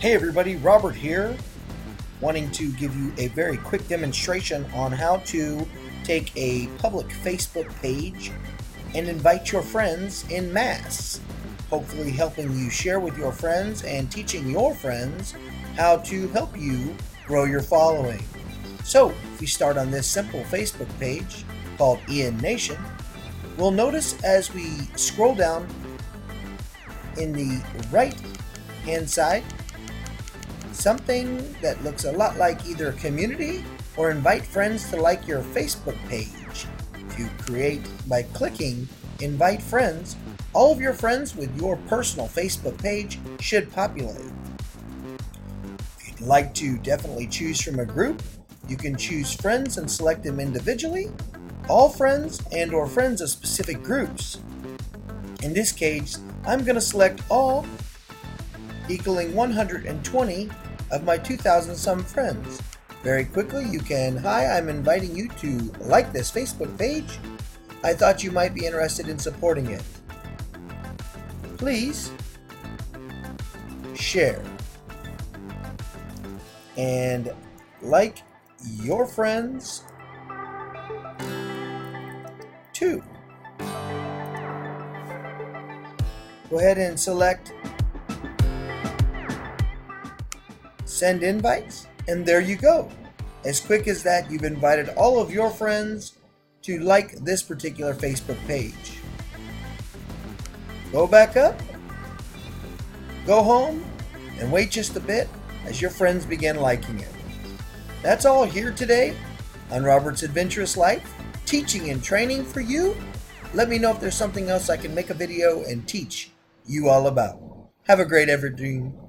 Hey everybody, Robert here, wanting to give you a very quick demonstration on how to take a public Facebook page and invite your friends in mass, hopefully helping you share with your friends and teaching your friends how to help you grow your following. So, if we start on this simple Facebook page called Ian Nation, we'll notice as we scroll down in the right hand side something that looks a lot like either community or invite friends to like your Facebook page. If you create by clicking invite friends, all of your friends with your personal Facebook page should populate. If you'd like to definitely choose from a group, you can choose friends and select them individually, all friends, and or friends of specific groups. In this case, I'm going to select all, equaling 120 of my 2,000 some friends. Very quickly you can, hi, I'm inviting you to like this Facebook page. I thought you might be interested in supporting it. Please share and like your friends too. Go ahead and select send invites, and there you go. As quick as that, you've invited all of your friends to like this particular Facebook page. Go back up, go home, and wait just a bit as your friends begin liking it. That's all here today on Robert's Adventurous Life, teaching and training for you. Let me know if there's something else I can make a video and teach you all about. Have a great ever dream.